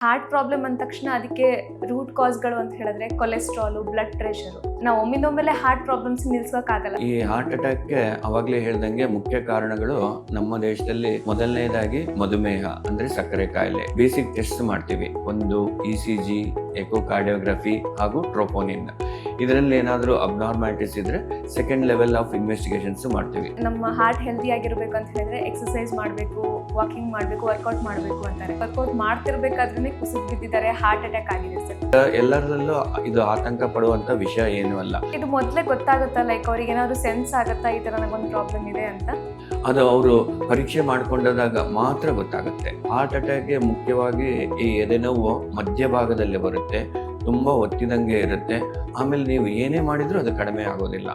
Heart problem ಅಂದ ತಕ್ಷಣ ಅದಕ್ಕೆ ರೂಟ್ ಕಾಸ್ಗಳು ಅಂತ ಹೇಳಿದ್ರೆ ಕೊಲೆಸ್ಟ್ರಾಲು, ಬ್ಲಡ್ ಪ್ರೆಷರು. ನಾವು ಒಮ್ಮಿಂದೊಮ್ಮೆಲೆ ಹಾರ್ಟ್ ಪ್ರಾಬ್ಲಮ್ಸ್ ನಿಲ್ಸೋಕ್ಕಾಗಲ್ಲ. ಈ ಹಾರ್ಟ್ ಅಟ್ಯಾಕ್ಗೆ ಅವಾಗಲೇ ಹೇಳ್ದಂಗೆ ಮುಖ್ಯ ಕಾರಣಗಳು ನಮ್ಮ ದೇಶದಲ್ಲಿ ಮೊದಲನೇದಾಗಿ ಮಧುಮೇಹ ಅಂದ್ರೆ ಸಕ್ಕರೆ ಕಾಯಿಲೆ. ಬೇಸಿಕ್ ಟೆಸ್ಟ್ ಮಾಡ್ತೀವಿ, ಒಂದು ECG, ಎಕೋಕಾರ್ಡಿಯೋಗ್ರಫಿ ಹಾಗೂ ಟ್ರೋಪೋನಿನ್. ಇದರಲ್ಲಿ ಏನಾದರೂ ಅಬ್ನಾರ್ಮಾಲಿಟೀಸ್ ಇದ್ರೆ ಸೆಕೆಂಡ್ ಲೆವೆಲ್ ಆಫ್ ಇನ್ವೆಸ್ಟಿಗೇಷನ್ಸ್ ಮಾಡ್ತೀವಿ. ನಮ್ಮ ಹಾರ್ಟ್ ಹೆಲ್ದಿ ಆಗಿರ್ಬೇಕು ಅಂತ ಹೇಳಿದ್ರೆ ಎಕ್ಸರ್ಸೈಸ್ ಮಾಡಬೇಕು, ವಾಕಿಂಗ್ ಮಾಡಬೇಕು, ವರ್ಕೌಟ್ ಮಾಡಬೇಕು ಅಂತಾರೆ. ವರ್ಕೌಟ್ ಮಾಡ್ತಿರ್ಬೇಕಾದ್ರೆ ಕುಸಿದು ಬಿದ್ದಿದ್ದಾರೆ, ಹಾರ್ಟ್ ಅಟ್ಯಾಕ್ ಆಗಿದೆ ಸರ್. ಎಲ್ಲರಲ್ಲೂ ಇದು ಆತಂಕ ಪಡುವಂತ ವಿಷಯ ಏನೂ ಅಲ್ಲ. ಇದು ಮೊದಲೇ ಗೊತ್ತಾಗುತ್ತಾ, ಲೈಕ್ ಅವ್ರಿಗೆ ಏನಾದ್ರು ಸೆನ್ಸ್ ಆಗುತ್ತಾ ಈ ತರ ನನಗೊಂದು ಪ್ರಾಬ್ಲಮ್ ಇದೆ ಅಂತ? ಅದು ಅವರು ಪರೀಕ್ಷೆ ಮಾಡಿಕೊಂಡಾಗ ಮಾತ್ರ ಗೊತ್ತಾಗುತ್ತೆ. ಹಾರ್ಟ್ ಅಟ್ಯಾಕ್ಗೆ ಮುಖ್ಯವಾಗಿ ಈ ಎದೆನೋವು ಮಧ್ಯಭಾಗದಲ್ಲಿ ಬರುತ್ತೆ, ತುಂಬಾ ಒತ್ತಿದಂಗೆ ಇರುತ್ತೆ. ಆಮೇಲೆ ನೀವು ಏನೇ ಮಾಡಿದ್ರೂ ಅದು ಕಡಿಮೆ ಆಗೋದಿಲ್ಲ.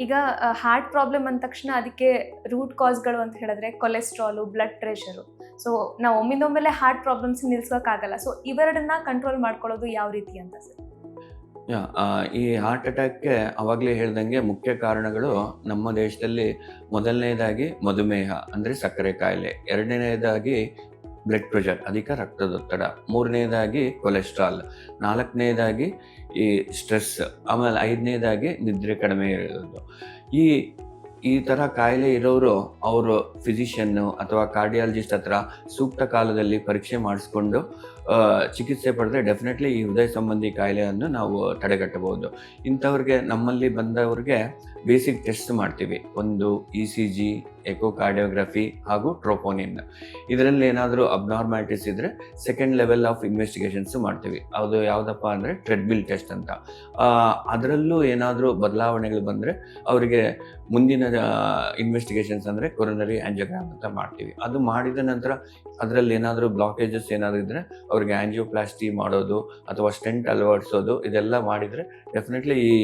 ಈಗ ಹಾರ್ಟ್ ಪ್ರಾಬ್ಲಮ್ ಅಂದ ತಕ್ಷಣ ಅದಕ್ಕೆ ರೂಟ್ ಕಾಸ್ಗಳು ಅಂತ ಹೇಳಿದ್ರೆ ಕೊಲೆಸ್ಟ್ರಾಲು, ಬ್ಲಡ್ ಪ್ರೆಷರು. ಸೊ ನಾವು ಒಮ್ಮಿಂದೊಮ್ಮೆಲೆ ಹಾರ್ಟ್ ಪ್ರಾಬ್ಲಮ್ಸ್ ನಿಲ್ಸೋಕ್ಕಾಗಲ್ಲ. ಸೊ ಇವೆರಡನ್ನ ಕಂಟ್ರೋಲ್ ಮಾಡ್ಕೊಳ್ಳೋದು ಯಾವ ರೀತಿ ಅಂತ ಸರ್? ಈ ಹಾರ್ಟ್ ಅಟ್ಯಾಕ್ಗೆ ಅವಾಗಲೇ ಹೇಳ್ದಂಗೆ ಮುಖ್ಯ ಕಾರಣಗಳು ನಮ್ಮ ದೇಶದಲ್ಲಿ ಮೊದಲನೇದಾಗಿ ಮಧುಮೇಹ ಅಂದರೆ ಸಕ್ಕರೆ ಕಾಯಿಲೆ, ಎರಡನೇದಾಗಿ ಬ್ಲಡ್ ಪ್ರೆಷರ್ ಅಧಿಕ ರಕ್ತದೊತ್ತಡ, ಮೂರನೇದಾಗಿ ಕೊಲೆಸ್ಟ್ರಾಲ್, ನಾಲ್ಕನೇದಾಗಿ ಈ ಸ್ಟ್ರೆಸ್, ಆಮೇಲೆ ಐದನೇದಾಗಿ ನಿದ್ರೆ ಕಡಿಮೆ ಇರೋದು. ಈ ಥರ ಕಾಯಿಲೆ ಇರೋರು ಅವರು ಫಿಸಿಷಿಯನ್ನು ಅಥವಾ ಕಾರ್ಡಿಯಾಲಜಿಸ್ಟ್ ಹತ್ರ ಸೂಕ್ತ ಕಾಲದಲ್ಲಿ ಪರೀಕ್ಷೆ ಮಾಡಿಸ್ಕೊಂಡು ಚಿಕಿತ್ಸೆ ಪಡೆದ್ರೆ ಡೆಫಿನೆಟ್ಲಿ ಈ ಹೃದಯ ಸಂಬಂಧಿ ಕಾಯಿಲೆಯನ್ನು ನಾವು ತಡೆಗಟ್ಟಬಹುದು. ಇಂಥವ್ರಿಗೆ, ನಮ್ಮಲ್ಲಿ ಬಂದವ್ರಿಗೆ ಬೇಸಿಕ್ ಟೆಸ್ಟ್ ಮಾಡ್ತೀವಿ, ಒಂದು ECG, ಎಕೋಕಾರ್ಡಿಯೋಗ್ರಫಿ ಹಾಗೂ ಟ್ರೋಪೋನಿನ್. ಇದರಲ್ಲಿ ಏನಾದರೂ ಅಬ್ನಾರ್ಮಾಲಿಟೀಸ್ ಇದ್ರೆ ಸೆಕೆಂಡ್ ಲೆವೆಲ್ ಆಫ್ ಇನ್ವೆಸ್ಟಿಗೇಷನ್ಸ್ ಮಾಡ್ತೀವಿ. ಅದು ಯಾವುದಪ್ಪ ಅಂದರೆ ಟ್ರೆಡ್ಮಿಲ್ ಟೆಸ್ಟ್ ಅಂತ. ಅದರಲ್ಲೂ ಏನಾದರೂ ಬದಲಾವಣೆಗಳು ಬಂದರೆ ಅವರಿಗೆ ಮುಂದಿನ ಇನ್ವೆಸ್ಟಿಗೇಷನ್ಸ್ ಅಂದರೆ ಕೊರೊನರಿ ಆಂಜಿಯೋಗ್ರಾಮ್ ಅಂತ ಮಾಡ್ತೀವಿ. ಅದು ಮಾಡಿದ ನಂತರ ಅದರಲ್ಲಿ ಏನಾದರೂ ಬ್ಲಾಕೇಜಸ್ ಏನಾದರೂ ಇದ್ದರೆ ಅವ್ರಿಗೆ ಆಂಜಿಯೋಪ್ಲಾಸ್ಟಿ ಮಾಡೋದು ಅಥವಾ ಸ್ಟೆಂಟ್ ಅಳವಡಿಸೋದು, ಇದೆಲ್ಲ ಮಾಡಿದರೆ ಡೆಫಿನೆಟ್ಲಿ ಈ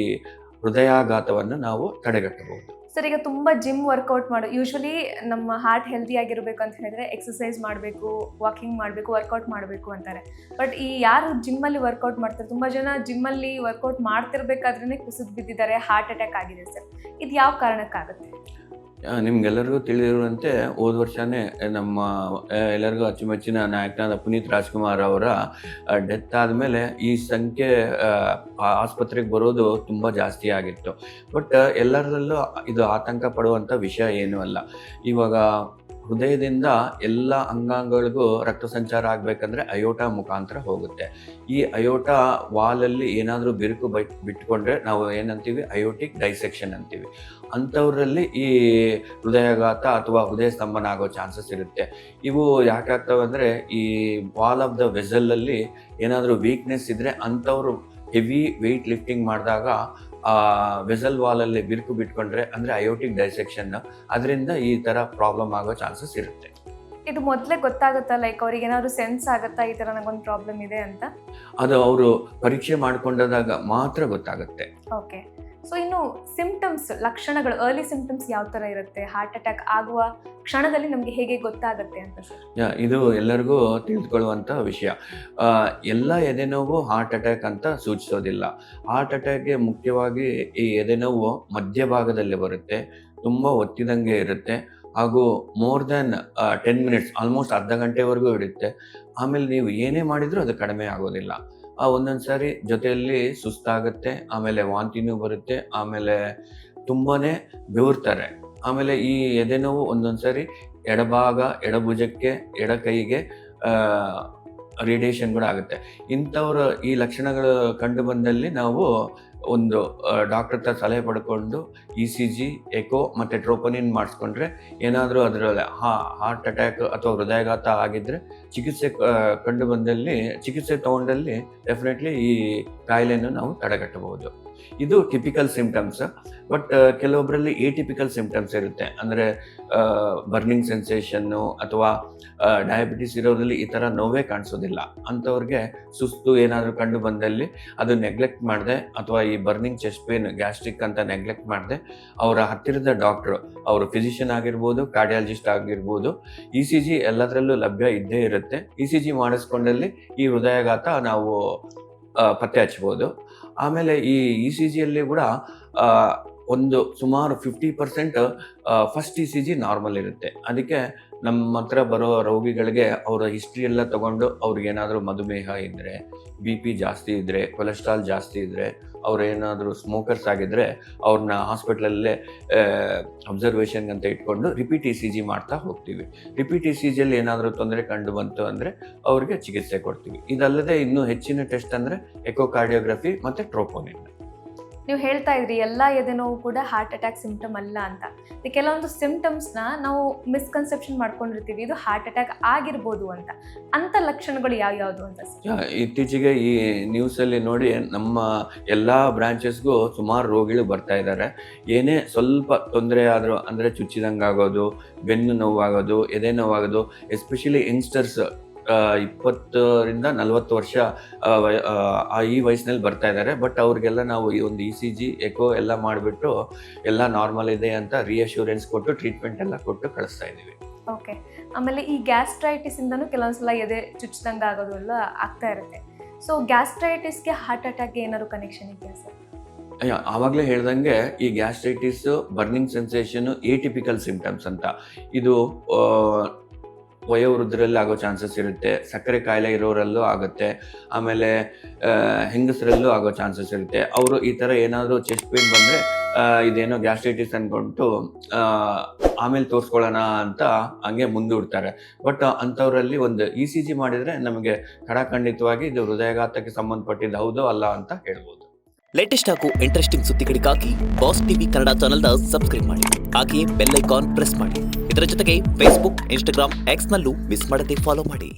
ಹೃದಯಾಘಾತವನ್ನು ನಾವು ತಡೆಗಟ್ಟಬಹುದು. ಸರ್, ಈಗ ತುಂಬ ಜಿಮ್ ವರ್ಕೌಟ್ ಯೂಶ್ವಲಿ ನಮ್ಮ ಹಾರ್ಟ್ ಹೆಲ್ದಿ ಆಗಿರಬೇಕು ಅಂತ ಹೇಳಿದ್ರೆ ಎಕ್ಸರ್ಸೈಸ್ ಮಾಡಬೇಕು, ವಾಕಿಂಗ್ ಮಾಡಬೇಕು, ವರ್ಕೌಟ್ ಮಾಡಬೇಕು ಅಂತಾರೆ. ಬಟ್ ಈ ಯಾರು ಜಿಮ್ಮಲ್ಲಿ ವರ್ಕೌಟ್ ಮಾಡ್ತಾರೆ, ತುಂಬ ಜನ ಜಿಮ್ಮಲ್ಲಿ ವರ್ಕೌಟ್ ಮಾಡ್ತಿರ್ಬೇಕಾದ್ರೇ ಕುಸಿದು ಬಿದ್ದಿದ್ದಾರೆ, ಹಾರ್ಟ್ ಅಟ್ಯಾಕ್ ಆಗಿದೆ ಸರ್. ಇದು ಯಾವ ಕಾರಣಕ್ಕಾಗುತ್ತೆ? ನಿಮ್ಗೆಲ್ಲರಿಗೂ ತಿಳಿದಿರುವಂತೆ ಹೋದ ವರ್ಷನೇ ನಮ್ಮ ಎಲ್ಲರಿಗೂ ಅಚ್ಚುಮೆಚ್ಚಿನ ನಾಯಕನಾದ ಪುನೀತ್ ರಾಜ್ಕುಮಾರ್ ಅವರ ಡೆತ್ ಆದಮೇಲೆ ಈ ಸಂಖ್ಯೆ ಆಸ್ಪತ್ರೆಗೆ ಬರೋದು ತುಂಬ ಜಾಸ್ತಿ ಆಗಿತ್ತು. ಬಟ್ ಎಲ್ಲರಲ್ಲೂ ಇದು ಆತಂಕ ಪಡುವಂಥ ವಿಷಯ ಏನೂ ಅಲ್ಲ. ಇವಾಗ ಹೃದಯದಿಂದ ಎಲ್ಲ ಅಂಗಾಂಗಗಳಿಗೂ ರಕ್ತ ಸಂಚಾರ ಆಗಬೇಕಂದ್ರೆ ಅಯೋಟಾ ಮುಖಾಂತರ ಹೋಗುತ್ತೆ. ಈ ಅಯೋಟಾ ವಾಲಲ್ಲಿ ಏನಾದರೂ ಬಿರುಕು ಬಿಟ್ಕೊಂಡ್ರೆ ನಾವು ಏನಂತೀವಿ, ಅಯೋಟಿಕ್ ಡೈಸೆಕ್ಷನ್ ಅಂತೀವಿ. ಅಂಥವ್ರಲ್ಲಿ ಈ ಹೃದಯಾಘಾತ ಅಥವಾ ಹೃದಯ ಸ್ತಂಭನ ಆಗೋ ಚಾನ್ಸಸ್ ಇರುತ್ತೆ. ಇವು ಯಾಕಾಗ್ತವೆ ಅಂದರೆ, ಈ ವಾಲ್ ಆಫ್ ದ ವೆಸಲಲ್ಲಿ ಏನಾದರೂ ವೀಕ್ನೆಸ್ ಇದ್ದರೆ ಅಂಥವ್ರು ಹೆವಿ ವೆಯ್ಟ್ ಲಿಫ್ಟಿಂಗ್ ಮಾಡಿದಾಗ ವೆಸಲ್ ವಾಲಲ್ಲಿ ಬಿರುಕು ಬಿಟ್ಕೊಂಡ್ರೆ ಅಂದರೆ ಅಯೋಟಿಕ್ ಡೈಸೆಕ್ಷನ್, ಅದರಿಂದ ಈ ಥರ ಪ್ರಾಬ್ಲಮ್ ಆಗೋ ಚಾನ್ಸಸ್ ಇರುತ್ತೆ. ಇದು ಮೊದಲೇ ಗೊತ್ತಾಗುತ್ತಾ, ಲೈಕ್ ಅವ್ರಿಗೆ ಏನಾದ್ರು ಸೆನ್ಸ್ ಆಗುತ್ತಾ ಈ ಥರ ನನಗೊಂದು ಪ್ರಾಬ್ಲಮ್ ಇದೆ ಅಂತ? ಅದು ಅವರು ಪರೀಕ್ಷೆ ಮಾಡಿಕೊಂಡಾಗ ಮಾತ್ರ ಗೊತ್ತಾಗುತ್ತೆ. ಓಕೆ. ಸೊ ಇನ್ನು ಸಿಂಪ್ಟಮ್ಸ್, ಲಕ್ಷಣಗಳು, ಅರ್ಲಿ ಸಿಂಪ್ಟಮ್ಸ್ ಯಾವ ಥರ ಇರುತ್ತೆ? ಹಾರ್ಟ್ ಅಟ್ಯಾಕ್ ಆಗುವ ಕ್ಷಣದಲ್ಲಿ ನಮಗೆ ಹೇಗೆ ಗೊತ್ತಾಗುತ್ತೆ ಅಂತ ಸರ್? ಇದು ಎಲ್ಲರಿಗೂ ತಿಳಿದುಕೊಳ್ಳುವಂಥ ವಿಷಯ. ಎಲ್ಲ ಎದೆನೋವು ಹಾರ್ಟ್ ಅಟ್ಯಾಕ್ ಅಂತ ಸೂಚಿಸೋದಿಲ್ಲ. ಹಾರ್ಟ್ ಅಟ್ಯಾಕ್ಗೆ ಮುಖ್ಯವಾಗಿ ಈ ಎದೆನೋವು ಮಧ್ಯಭಾಗದಲ್ಲಿ ಬರುತ್ತೆ, ತುಂಬ ಒತ್ತಿದಂಗೆ ಇರುತ್ತೆ ಹಾಗೂ ಮೋರ್ ದ್ಯಾನ್ 10 minutes, ಆಲ್ಮೋಸ್ಟ್ ಅರ್ಧ ಗಂಟೆವರೆಗೂ ಇರುತ್ತೆ. ಆಮೇಲೆ ನೀವು ಏನೇ ಮಾಡಿದರೂ ಅದು ಕಡಿಮೆ ಆಗೋದಿಲ್ಲ. ಒಂದೊಂದು ಸಾರಿ ಜೊತೆಯಲ್ಲಿ ಸುಸ್ತಾಗುತ್ತೆ, ಆಮೇಲೆ ವಾಂತಿನೂ ಬರುತ್ತೆ, ಆಮೇಲೆ ತುಂಬಾ ಬೆವರ್ತಾರೆ. ಆಮೇಲೆ ಈ ಎದೆನೋವು ಒಂದೊಂದು ಸಾರಿ ಎಡಭಾಗ, ಎಡಭುಜಕ್ಕೆ, ಎಡಕೈಗೆ ರೇಡಿಯೇಷನ್ ಕೂಡ ಆಗುತ್ತೆ. ಇಂಥವ್ರ ಈ ಲಕ್ಷಣಗಳು ಕಂಡು ಬಂದಲ್ಲಿ ನಾವು ಒಂದು ಡಾಕ್ಟರ್ ಹತ್ರ ಸಲಹೆ ಪಡ್ಕೊಂಡು ECG, ಎಕೋ ಮತ್ತು ಟ್ರೋಪೋನಿನ್ ಮಾಡಿಸ್ಕೊಂಡ್ರೆ ಏನಾದರೂ ಅದರಲ್ಲಿ ಹಾರ್ಟ್ ಅಟ್ಯಾಕ್ ಅಥವಾ ಹೃದಯಾಘಾತ ಆಗಿದ್ದರೆ ಚಿಕಿತ್ಸೆ ಕಂಡು ಬಂದಲ್ಲಿ, ಚಿಕಿತ್ಸೆ ತೊಗೊಂಡಲ್ಲಿ ಡೆಫಿನೆಟ್ಲಿ ಈ ಕಾಯಿಲೆಯನ್ನು ನಾವು ತಡೆಗಟ್ಟಬಹುದು. ಇದು ಟಿಪಿಕಲ್ ಸಿಂಪ್ಟಮ್ಸ್. ಬಟ್ ಕೆಲವೊಬ್ಬರಲ್ಲಿ ಏಟಿಪಿಕಲ್ ಸಿಂಪ್ಟಮ್ಸ್ ಇರುತ್ತೆ. ಅಂದರೆ ಬರ್ನಿಂಗ್ ಸೆನ್ಸೇಷನ್ನು ಅಥವಾ ಡಯಾಬಿಟಿಸ್ ಇರೋದ್ರಲ್ಲಿ ಈ ಥರ ನೋವೇ ಕಾಣಿಸೋದಿಲ್ಲ. ಅಂಥವ್ರಿಗೆ ಸುಸ್ತು ಏನಾದರೂ ಕಂಡು ಬಂದಲ್ಲಿ ಅದು ನೆಗ್ಲೆಕ್ಟ್ ಮಾಡದೆ, ಅಥವಾ ಈ ಬರ್ನಿಂಗ್ ಚೆಸ್ಟ್ ಪೇನ್, ಗ್ಯಾಸ್ಟ್ರಿಕ್ ಅಂತ ನೆಗ್ಲೆಕ್ಟ್ ಮಾಡದೆ ಅವರ ಹತ್ತಿರದ ಡಾಕ್ಟ್ರು, ಅವರು ಫಿಸಿಷಿಯನ್ ಆಗಿರ್ಬೋದು, ಕಾರ್ಡಿಯಾಲಜಿಸ್ಟ್ ಆಗಿರ್ಬೋದು, ECG ಎಲ್ಲದರಲ್ಲೂ ಲಭ್ಯ ಇದ್ದೇ ಇರುತ್ತೆ. ECG ಮಾಡಿಸ್ಕೊಂಡಲ್ಲಿ ಈ ಹೃದಯಾಘಾತ ನಾವು ಪತ್ತೆ ಹಚ್ಬೋದು. ಆಮೇಲೆ ಈ ECGಯಲ್ಲಿ ಕೂಡ ಒಂದು ಸುಮಾರು 50% ಫಸ್ಟ್ ECG ನಾರ್ಮಲ್ ಇರುತ್ತೆ. ಅದಕ್ಕೆ ನಮ್ಮ ಹತ್ರ ಬರೋ ರೋಗಿಗಳಿಗೆ ಅವರ ಹಿಸ್ಟ್ರಿ ಎಲ್ಲ ತಗೊಂಡು ಅವ್ರಿಗೇನಾದರೂ ಮಧುಮೇಹ ಇದ್ದರೆ, BP ಜಾಸ್ತಿ ಇದ್ದರೆ, ಕೊಲೆಸ್ಟ್ರಾಲ್ ಜಾಸ್ತಿ ಇದ್ದರೆ, ಅವ್ರೇನಾದರೂ ಸ್ಮೋಕರ್ಸ್ ಆಗಿದ್ದರೆ ಅವ್ರನ್ನ ಹಾಸ್ಪಿಟ್ಲಲ್ಲೇ ಅಬ್ಸರ್ವೇಷನ್ಗೆ ಅಂತ ಇಟ್ಕೊಂಡು ರಿಪೀಟ್ ECG ಮಾಡ್ತಾ ಹೋಗ್ತೀವಿ. ರಿಪೀಟ್ ECGಯಲ್ಲಿ ಏನಾದರೂ ತೊಂದರೆ ಕಂಡು ಬಂತು ಅಂದರೆ ಅವ್ರಿಗೆ ಚಿಕಿತ್ಸೆ ಕೊಡ್ತೀವಿ. ಇದಲ್ಲದೆ ಇನ್ನೂ ಹೆಚ್ಚಿನ ಟೆಸ್ಟ್ ಅಂದರೆ ಎಕೋಕಾರ್ಡಿಯೋಗ್ರಫಿ ಮತ್ತು ಟ್ರೋಪೋನಿನ್. ನೀವು ಹೇಳ್ತಾ ಇದ್ರಿ ಎಲ್ಲ ಎದೆನೋವು ಕೂಡ ಹಾರ್ಟ್ ಅಟ್ಯಾಕ್ ಸಿಂಪ್ಟಮ್ ಅಲ್ಲ ಅಂತ. ಕೆಲವೊಂದು ಸಿಂಪ್ಟಮ್ಸ್ನ ನಾವು ಮಿಸ್ಕನ್ಸೆಪ್ಷನ್ ಮಾಡ್ಕೊಂಡಿರ್ತೀವಿ, ಇದು ಹಾರ್ಟ್ ಅಟ್ಯಾಕ್ ಆಗಿರ್ಬೋದು ಅಂತ. ಅಂಥ ಲಕ್ಷಣಗಳು ಯಾವ್ಯಾವುದು ಅಂತ ಸರ್? ಇತ್ತೀಚೆಗೆ ಈ ನ್ಯೂಸಲ್ಲಿ ನೋಡಿ ನಮ್ಮ ಎಲ್ಲ ಬ್ರಾಂಚಸ್ಗೂ ಸುಮಾರು ರೋಗಿಗಳು ಬರ್ತಾ ಇದ್ದಾರೆ. ಏನೇ ಸ್ವಲ್ಪ ತೊಂದರೆ ಆದರೂ ಅಂದರೆ ಚುಚ್ಚಿದಂಗೆ ಆಗೋದು, ಬೆನ್ನು ನೋವಾಗೋದು, ಎದೆ ನೋವಾಗೋದು, ಎಸ್ಪೆಷಲಿ ಯಂಗ್ಸ್ಟರ್ಸ್ 20 ರಿಂದ 40 ವರ್ಷ ಈ ವಯಸ್ಸಿನಲ್ಲಿ ಬರ್ತಾ ಇದ್ದಾರೆ. ಬಟ್ ಅವ್ರಿಗೆಲ್ಲ ನಾವು ಈ ಒಂದು ECG ಎಕೋ ಎಲ್ಲ ಮಾಡಿಬಿಟ್ಟು ಎಲ್ಲ ನಾರ್ಮಲ್ ಇದೆ ಅಂತ ರಿಯಶ್ಯೂರೆನ್ಸ್ ಕೊಟ್ಟು ಟ್ರೀಟ್ಮೆಂಟ್ ಎಲ್ಲ ಕೊಟ್ಟು ಕಳಿಸ್ತಾ ಇದ್ದೀವಿ. ಓಕೆ. ಆಮೇಲೆ ಈ ಗ್ಯಾಸ್ಟ್ರೈಟಿಸಿಂದನೂ ಕೆಲವೊಂದ್ಸಲ ಎದೆ ಚುಚ್ಚಿದಂಗೆ ಆಗೋದು ಎಲ್ಲ ಆಗ್ತಾ ಇರುತ್ತೆ. ಸೊ ಗ್ಯಾಸ್ಟ್ರೈಟಿಸ್ಗೆ ಹಾರ್ಟ್ ಅಟ್ಯಾಕ್ಗೆ ಏನಾದ್ರು ಕನೆಕ್ಷನ್ ಇದೆಯಾ ಸರ್? ಆವಾಗಲೇ ಹೇಳ್ದಂಗೆ ಈ ಗ್ಯಾಸ್ಟ್ರೈಟಿಸ್, ಬರ್ನಿಂಗ್ ಸೆನ್ಸೇಷನು ಏಟಿಪಿಕಲ್ ಸಿಂಪ್ಟಮ್ಸ್ ಅಂತ. ಇದು ವಯೋವೃದ್ಧರಲ್ಲಿ ಆಗೋ ಚಾನ್ಸಸ್ ಇರುತ್ತೆ, ಸಕ್ಕರೆ ಕಾಯಿಲೆ ಇರೋರಲ್ಲೂ ಆಗುತ್ತೆ, ಆಮೇಲೆ ಹೆಂಗಸರಲ್ಲೂ ಆಗೋ ಚಾನ್ಸಸ್ ಇರುತ್ತೆ. ಅವರು ಈ ಥರ ಏನಾದರೂ ಚೆಸ್ಟ್ ಪೇನ್ ಬಂದರೆ ಇದೇನೋ ಗ್ಯಾಸ್ಟ್ರೈಟಿಸ್ ಅಂದ್ಕೊಂಡು ಆಮೇಲೆ ತೋರಿಸ್ಕೊಳ್ಳೋಣ ಅಂತ ಹಂಗೆ ಮುಂದೂಡ್ತಾರೆ. ಬಟ್ ಅಂಥವರಲ್ಲಿ ಒಂದು ECG ಮಾಡಿದರೆ ನಮಗೆ ಖಡಾಖಂಡಿತವಾಗಿ ಇದು ಹೃದಯಾಘಾತಕ್ಕೆ ಸಂಬಂಧಪಟ್ಟಿದ್ದು ಹೌದೋ ಅಲ್ಲ ಅಂತ ಹೇಳ್ಬೋದು. ಲೇಟೆಸ್ಟ್ ಹಾಗೂ ಇಂಟ್ರೆಸ್ಟಿಂಗ್ ಸುದ್ದಿಗಳಿಗಾಗಿ ಬಾಸ್ ಟಿವಿ ಕನ್ನಡ ಚಾನೆಲ್ನ ಸಬ್ಸ್ಕ್ರೈಬ್ ಮಾಡಿ. ಹಾಗೆಯೇ ಬೆಲ್ ಐಕಾನ್ ಪ್ರೆಸ್ ಮಾಡಿ. ಇದರ ಜೊತೆಗೆ ಫೇಸ್ಬುಕ್, ಇನ್ಸ್ಟಾಗ್ರಾಮ್, ಎಕ್ಸ್ನಲ್ಲೂ ಮಿಸ್ ಮಾಡದೆ ಫಾಲೋ ಮಾಡಿ.